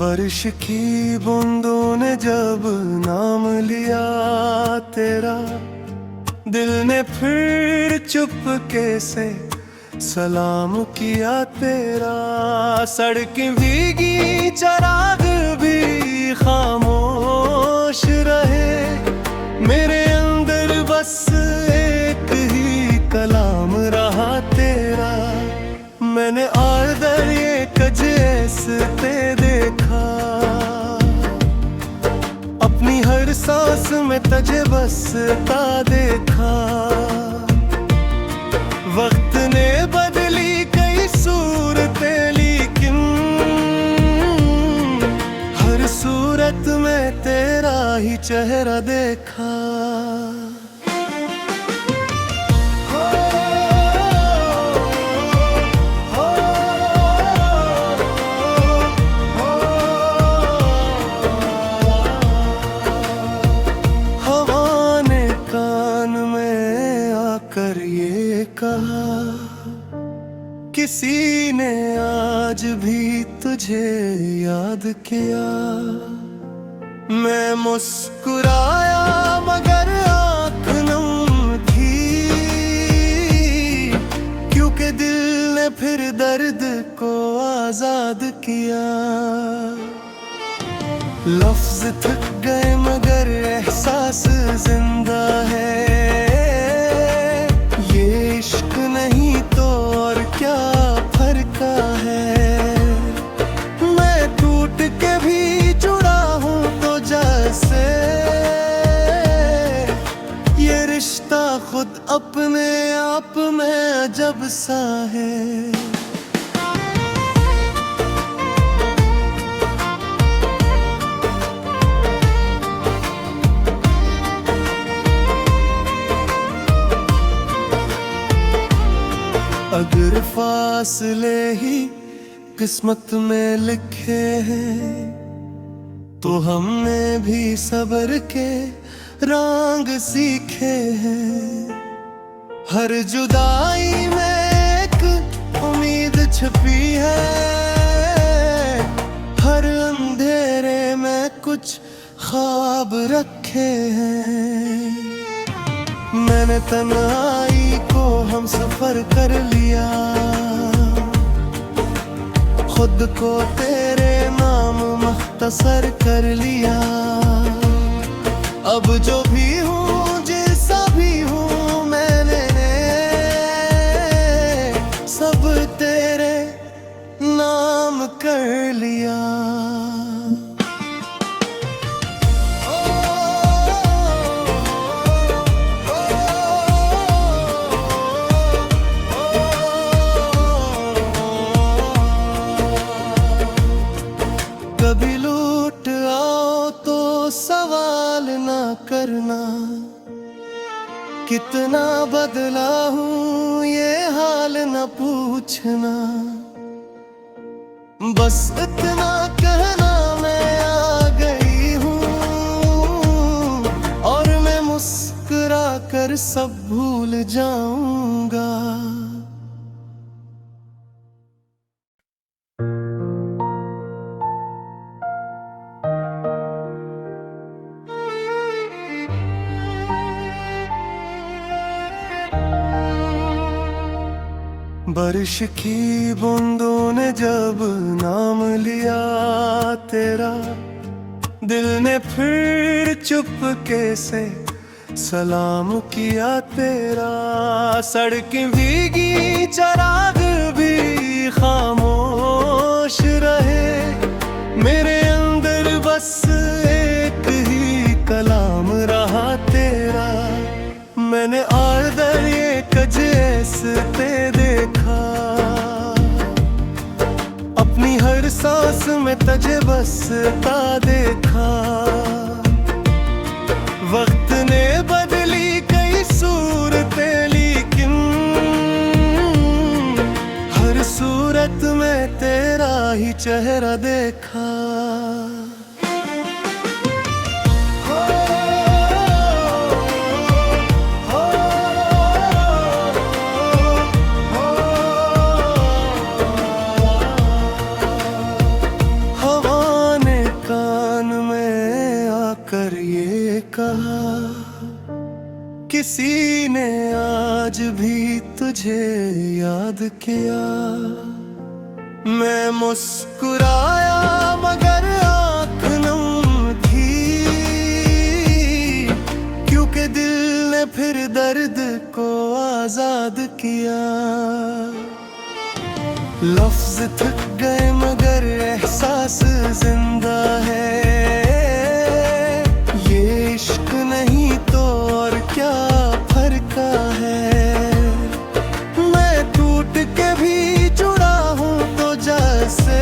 बारिश की बूंदों ने जब नाम लिया तेरा, दिल ने फिर चुपके से सलाम किया तेरा। सड़कें भीगी, चराग भी खामोश रहे, मेरे अंदर बस एक ही कलाम रहा तेरा। मैंने और दरिए कजैसते देखा, अपनी हर सांस में तुझे बसता देखा। वक्त ने बदली कई सूरतें, लेकिन हर सूरत में तेरा ही चेहरा देखा। कर ये कहा, किसी ने आज भी तुझे याद किया। मैं मुस्कुराया मगर आँख नम थी, क्योंकि दिल ने फिर दर्द को आजाद किया। लफ्ज थक गए मगर एहसास जिंदा है, इश्क नहीं तो और क्या फर्क है। मैं टूट के भी जुड़ा हूँ तो जैसे ये रिश्ता खुद अपने आप में अजब सा है। अगर फासले ही किस्मत में लिखे हैं, तो हमने भी सब्र के रंग सीखे हैं। हर जुदाई में एक उम्मीद छुपी है, हर अंधेरे में कुछ ख्वाब रखे हैं। मैंने तन्हाई को हम सफर कर लिया, खुद को तेरे नाम मुख्तसर कर लिया। अब जो भी हूँ जैसा भी हूँ मैंने सब तेरे नाम कर लिया। कभी लौट आओ तो सवाल ना करना, कितना बदला हूँ ये हाल न पूछना। बस इतना कहना मैं आ गई हूँ, और मैं मुस्कुरा कर सब भूल जाऊंगा। बारिश की बूंदों ने जब नाम लिया तेरा, दिल ने फिर चुपके से सलाम किया तेरा। सड़कें भीगी, चराग भी खामोश रहे, मेरे अंदर बस एक ही कलाम रहा तेरा। मैंने और दरिए कजैसते देखा, अपनी हर सांस में तुझे बसता देखा। वक्त ने बदली कई सूरतें, लेकिन हर सूरत में तेरा ही चेहरा देखा। में आकर ये कहा, किसी ने आज भी तुझे याद किया। मैं मुस्कुराया मगर आँख नम थी, क्योंकि दिल ने फिर दर्द को आजाद किया। लफ्ज थक गए मगर एहसास जिंदा है, ये इश्क नहीं तो और क्या फर्क है। मैं टूट के भी जुड़ा हूँ तो जैसे,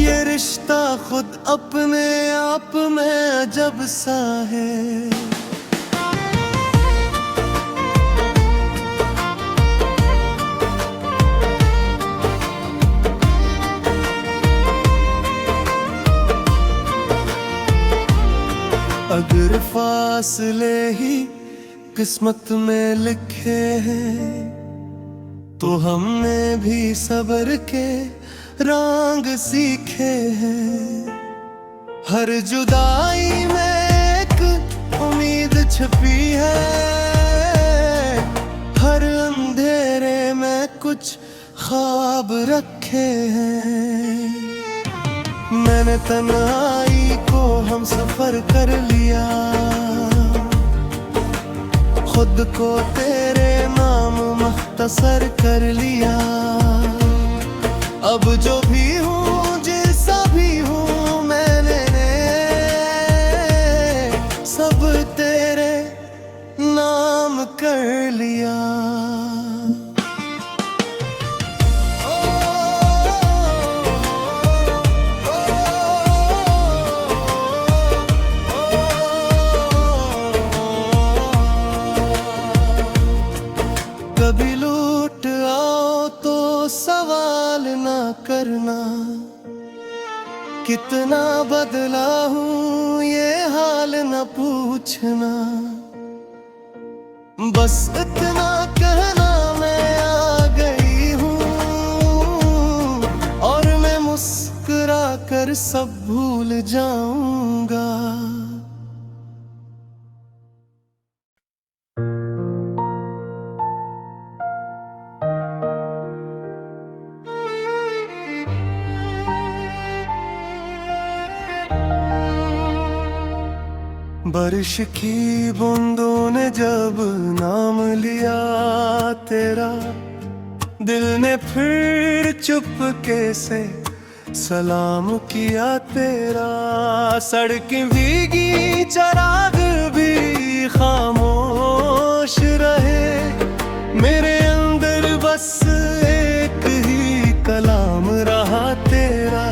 ये रिश्ता खुद अपने आप में अजब सा है। अगर फासले ही किस्मत में लिखे हैं, तो हमने भी सब्र के रंग सीखे हैं। हर जुदाई में एक उम्मीद छुपी है, हर अंधेरे में कुछ ख्वाब रखे हैं। मैंने तन्हाई को हम सफर कर लिया, खुद को तेरे नाम मुख्तसर कर लिया। अब जो भी हूँ जैसा भी हूँ मैंने सब तेरे नाम कर लिया। कभी लौट आओ तो सवाल ना करना, कितना बदला हूँ ये हाल न पूछना। बस इतना कहना मैं आ गई हूँ, और मैं मुस्कुरा कर सब भूल जाऊंगा। बारिश की बूंदों ने जब नाम लिया तेरा, दिल ने फिर चुपके से सलाम किया तेरा। सड़कें भीगी चराग भी खामोश रहे, मेरे अंदर बस एक ही कलाम रहा तेरा।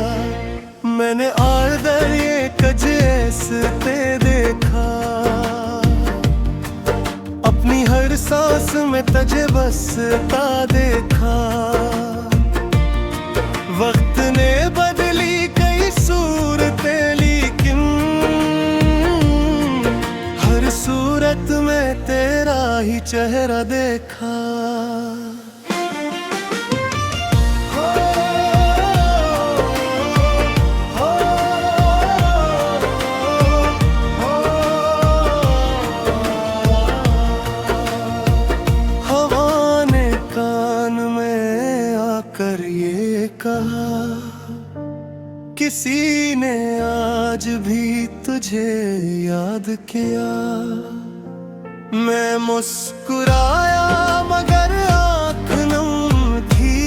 मैंने और दरिए कजैसते देखा, अपनी हर सांस में तुझे बसता देखा। वक्त ने बदली कई सूरतें, लेकिन हर सूरत में तेरा ही चेहरा देखा। कर ये कहा, किसी ने आज भी तुझे याद किया। मैं मुस्कुराया मगर आँख नम थी,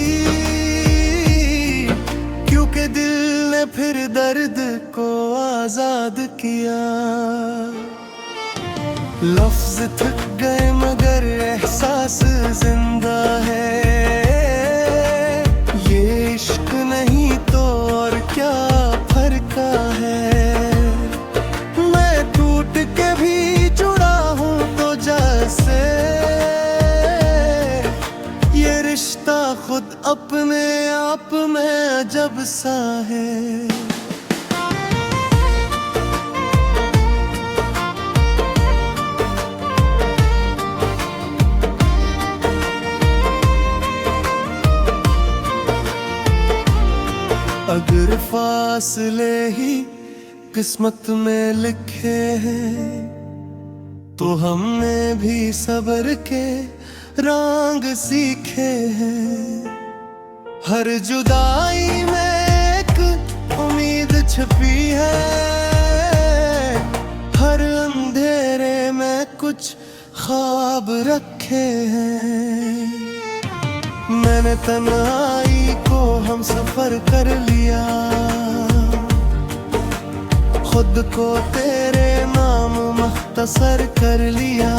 क्योंकि दिल ने फिर दर्द को आजाद किया। लफ्ज थक गए मगर एहसास जिंदा है, ये इश्क नहीं तो और क्या फर्क है। मैं टूट के भी जुड़ा हूँ तो जैसे, ये रिश्ता खुद अपने आप में अजब सा है। अगर फासले ही किस्मत में लिखे हैं, तो हमने भी सब्र के रंग सीखे हैं। हर जुदाई में एक उम्मीद छुपी है, हर अंधेरे में कुछ ख्वाब रखे हैं। मैंने तन्हाई को हम सफर कर लिया, खुद को तेरे नाम मुख्तसर कर लिया।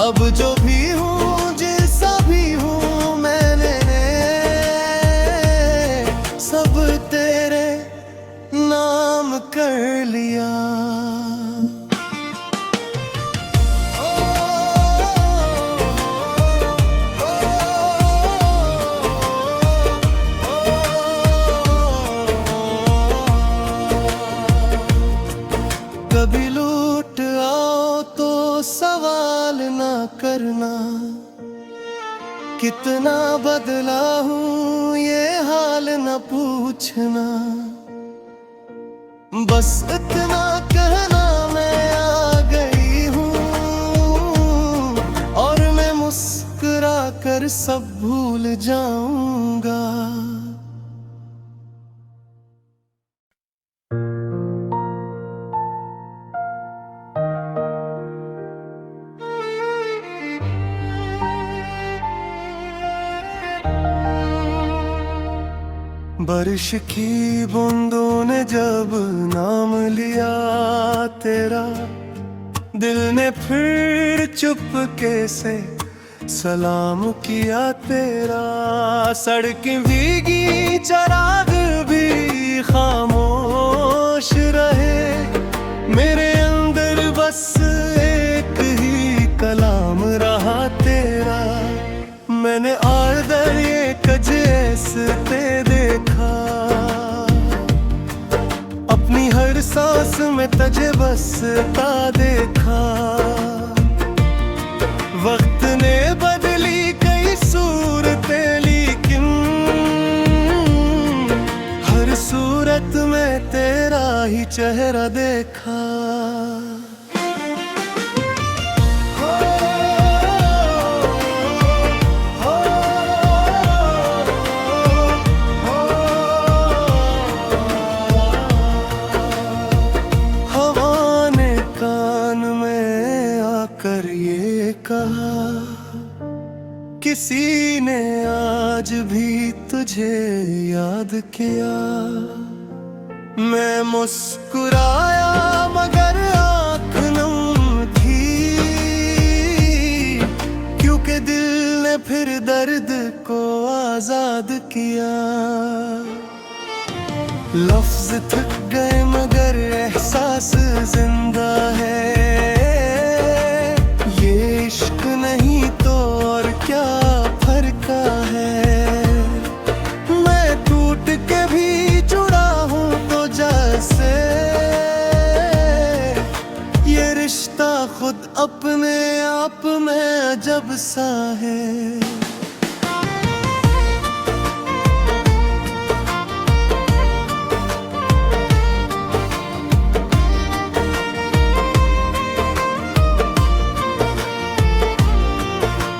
अब जो भी हूँ जैसा भी हूँ मैंने सब तेरे नाम कर लिया। कभी लूट आओ तो सवाल ना करना, कितना बदला हूँ ये हाल न पूछना। बस इतना कहना मैं आ गई हूँ, और मैं मुस्कुरा कर सब भूल जाऊंगा। बारिश की बूंदों ने जब नाम लिया तेरा, दिल ने फिर चुपके से सलाम किया तेरा। सड़कें भीगी चिराग भी खामोश रहे, मेरे अंदर बस एक ही कलाम रहा तेरा। मैंने और दरिए कजैसते देखा, अपनी हर सांस में तुझे बसता देखा। वक्त ने बदली कई सूरतें, लेकिन हर सूरत में तेरा ही चेहरा देखा। किसी ने आज भी तुझे याद किया, मैं मुस्कुराया मगर आँख नम थी, क्योंकि दिल ने फिर दर्द को आजाद किया। लफ्ज थक गए मगर एहसास जिंदा है, ये इश्क नहीं तो और क्या फर्क है। मैं टूट के भी जुड़ा हूँ तो जैसे ये रिश्ता खुद अपने आप में अजब सा है।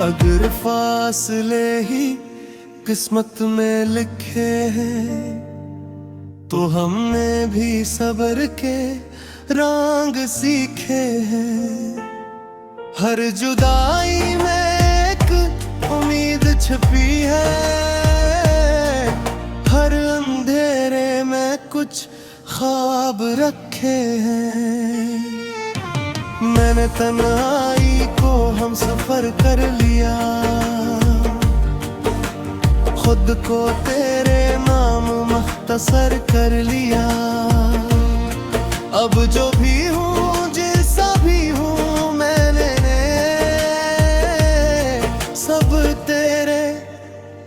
अगर फासले ही किस्मत में लिखे हैं, तो हमने भी सब्र के रंग सीखे हैं। हर जुदाई में एक उम्मीद छुपी है, हर अंधेरे में कुछ ख्वाब रखे हैं। मैंने तन्हाई को हम सफर कर लिया, खुद को तेरे नाम मुख्तसर कर लिया। अब जो भी हूँ जैसा भी हूँ मैंने सब तेरे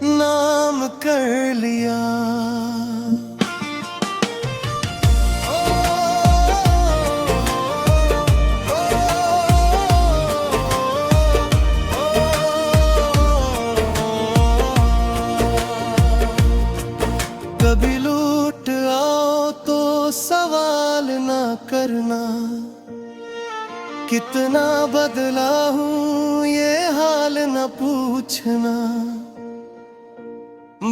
नाम कर लिया। कभी लूट सवाल ना करना, कितना बदला हूँ ये हाल न पूछना।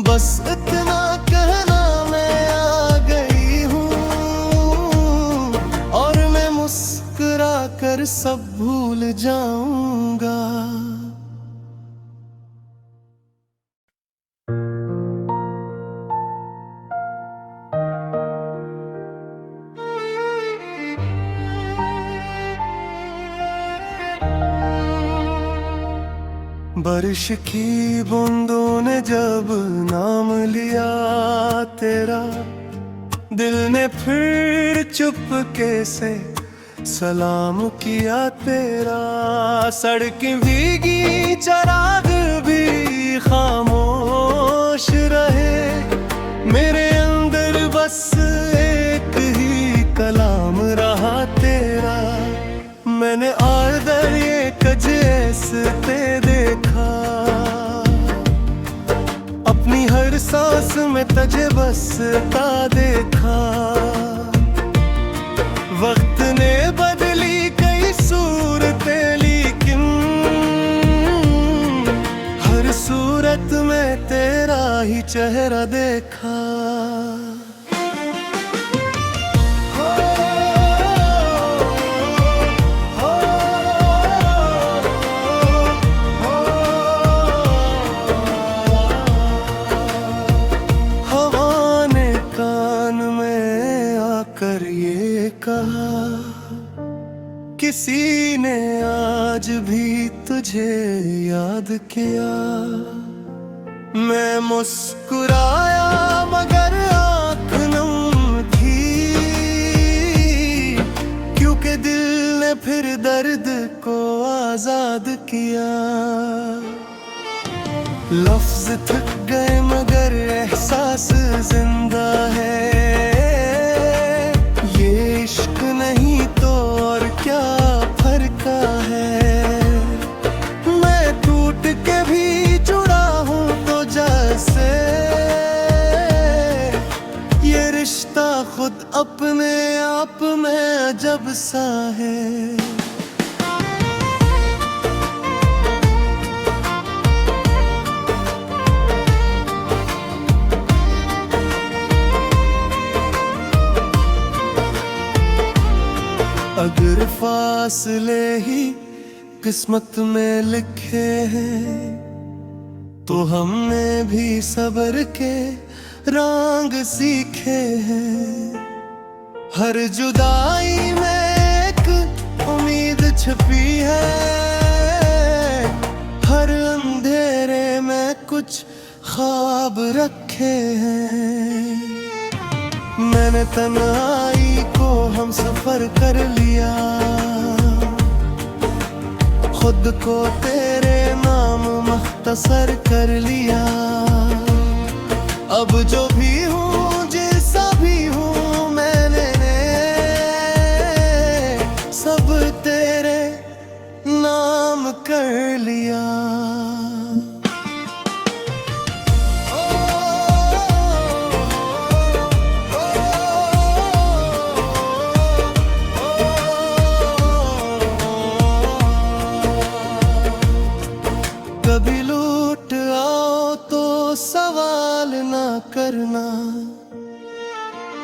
बस इतना कहना मैं आ गई हूँ, और मैं मुस्कुरा कर सब भूल जाऊंगा। बारिश की बूंदों ने जब नाम लिया तेरा, दिल ने फिर चुपके से सलाम किया तेरा। सड़कें भीगी, चिराग भी खामोश रहे, मेरे अंदर बस एक ही कलाम रहा तेरा। मैंने और दरिए कजैसते देखा, अपनी हर सांस में तुझे बसता देखा। वक्त ने बदली कई सूरतें, लेकिन हर सूरत में तेरा ही चेहरा देखा। कर ये कहा, किसी ने आज भी तुझे याद किया। मैं मुस्कुराया मगर आँख नम थी, क्योंकि दिल ने फिर दर्द को आजाद किया। लफ्ज थक गए मगर एहसास जिंदा है, इश्क नहीं तो और क्या फर्क है। मैं टूट के भी जुड़ा हूँ तो जैसे ये रिश्ता खुद अपने आप में अजब सा है। अगर फासले ही किस्मत में लिखे हैं, तो हमने भी सब्र के रंग सीखे हैं। हर जुदाई में एक उम्मीद छुपी है, हर अंधेरे में कुछ ख्वाब रखे हैं। मैंने तन्हाई को हम सफर कर लिया, खुद को तेरे नाम मुख्तसर कर लिया। अब जो भी हूँ जैसा भी हूँ मैंने सब तेरे नाम कर लिया। कभी लौट आओ तो सवाल ना करना,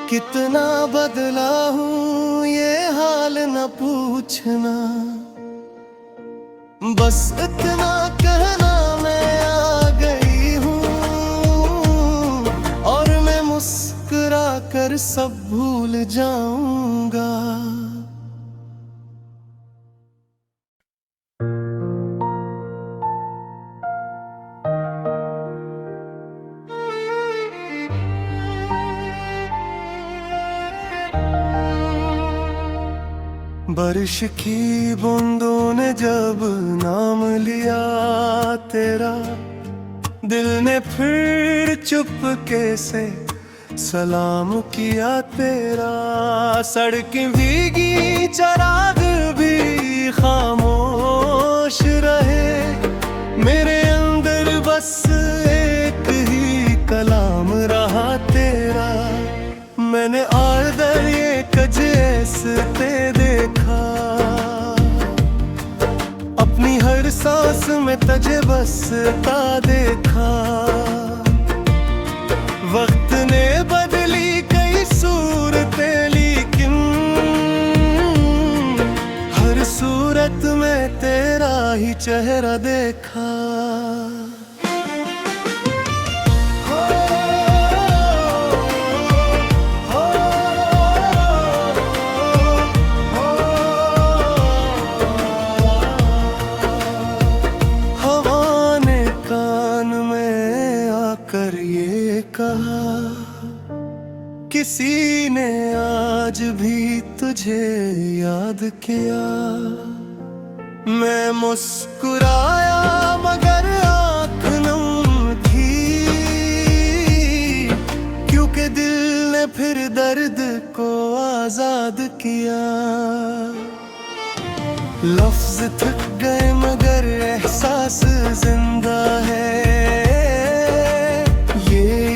कितना बदला हूँ ये हाल न पूछना। बस इतना कहना मैं आ गई हूँ, और मैं मुस्कुरा कर सब भूल जाऊंगा। बारिश की बूंदों ने जब नाम लिया तेरा, दिल ने फिर चुपके से सलाम किया तेरा। सड़कें भीगी, चिराग भी खामोश रहे, मेरे अंदर बस एक ही कलाम रहा तेरा। मैंने और दरिए कजैसते देखा, अपनी हर सांस में तुझे बसता देखा। वक्त ने बदली कई सूरतें, लेकिन हर सूरत में तेरा ही चेहरा देखा। कर ये कहा, किसी ने आज भी तुझे याद किया। मैं मुस्कुराया मगर आँख नम थी, क्योंकि दिल ने फिर दर्द को आजाद किया। लफ्ज थक गए मगर एहसास जिंदा है।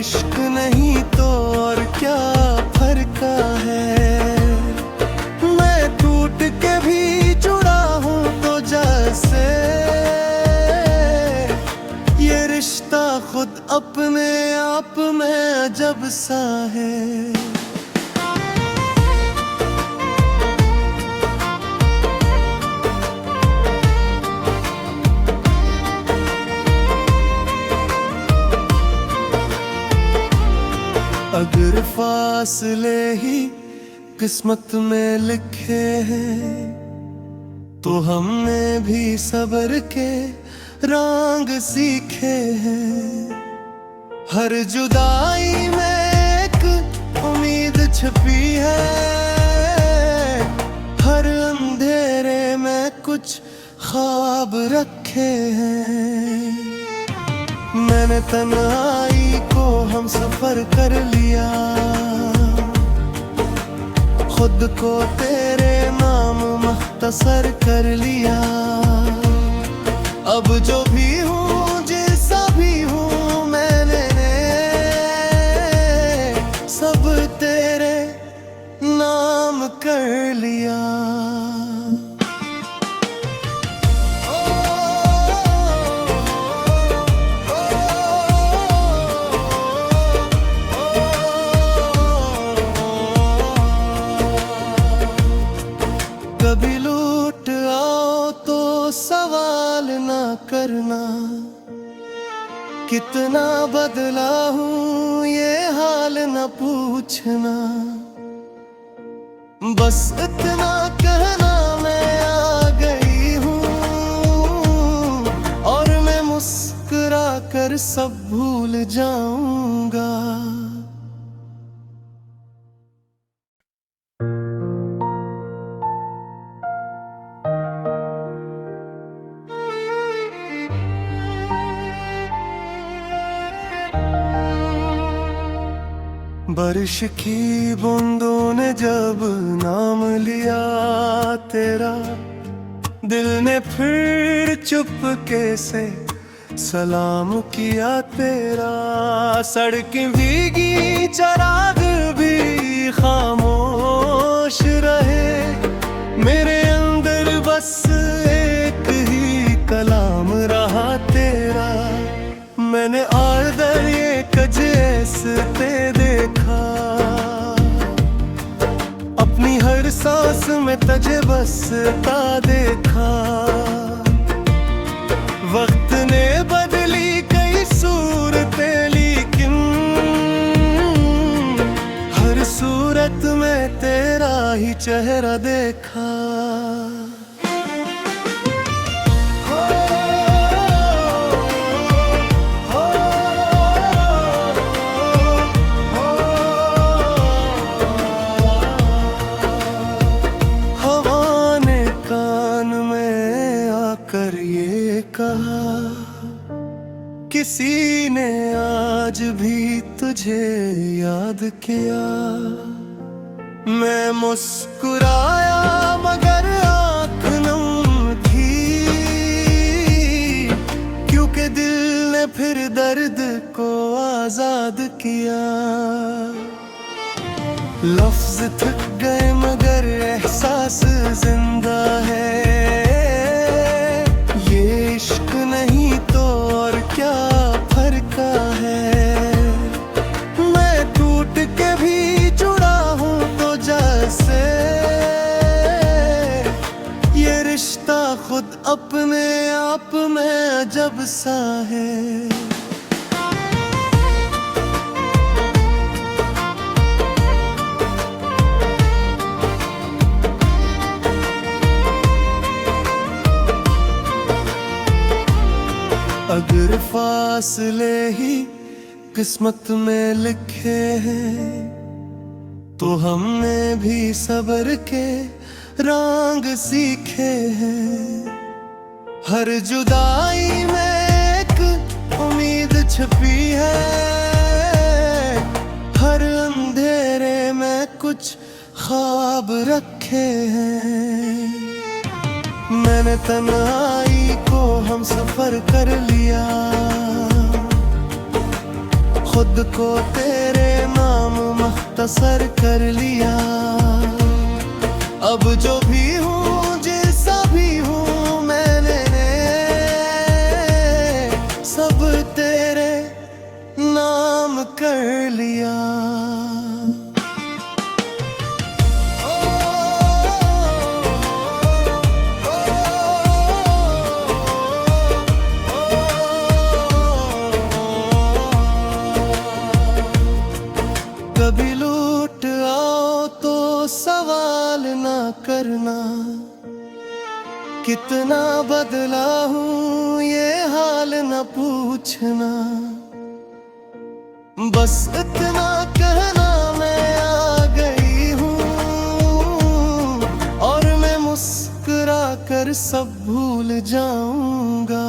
इश्क नहीं तो और क्या फर्क है। मैं टूट के भी जुड़ा हूँ तो जैसे ये रिश्ता खुद अपने आप में अजब सा है। अगर फासले ही किस्मत में लिखे हैं, तो हमने भी सब्र के रंग सीखे हैं। हर जुदाई में एक उम्मीद छुपी है, हर अंधेरे में कुछ ख्वाब रखे हैं। मैंने तन्हाई को हम सफर कर लिया, खुद को तेरे नाम मुख्तसर कर लिया। अब जो भी हूँ जैसा भी हूँ मैंने सब तेरे नाम कर लिया। कभी लौट आओ तो सवाल ना करना, कितना बदला हूँ ये हाल न पूछना। बस इतना कहना मैं आ गई हूँ, और मैं मुस्कुरा कर सब भूल जाऊंगा। बारिश की बूंदों ने जब नाम लिया तेरा, दिल ने फिर चुपके से सलाम किया तेरा। सड़कें भीगी चिराग भी खामोश रहे, मेरे अंदर बस एक ही कलाम रहा तेरा। मैंने और दरिए कजैसते देखा, अपनी हर सांस में तुझे बसता देखा। वक्त ने बदली कई सूरतें, लेकिन हर सूरत में तेरा ही चेहरा देखा। कर ये कहा, किसी ने आज भी तुझे याद किया। मैं मुस्कुराया मगर आँख नम थी, क्योंकि दिल ने फिर दर्द को आजाद किया। लफ्ज थक गए मगर एहसास जिंदा है। ये इश्क नहीं तो और क्या फर्क है। मैं टूट के भी जुड़ा हूँ तो जैसे ये रिश्ता खुद अपने आप में अजब सा है। अगर फासले ही किस्मत में लिखे हैं तो हमने भी सब्र के रंग सीखे हैं। हर जुदाई में एक उम्मीद छुपी है। हर अंधेरे में कुछ ख्वाब रखे हैं। मैंने तन्हाई को हम सफर कर लिया। खुद को तेरे नाम मुख्तसर कर लिया। अब जो भी हूँ जैसा भी हूँ मैंने सब तेरे नाम कर लिया। कभी लूट आओ तो सवाल ना करना। कितना बदला हूँ ये हाल न पूछना। बस इतना कहना मैं आ गई हूँ और मैं मुस्कुरा कर सब भूल जाऊंगा।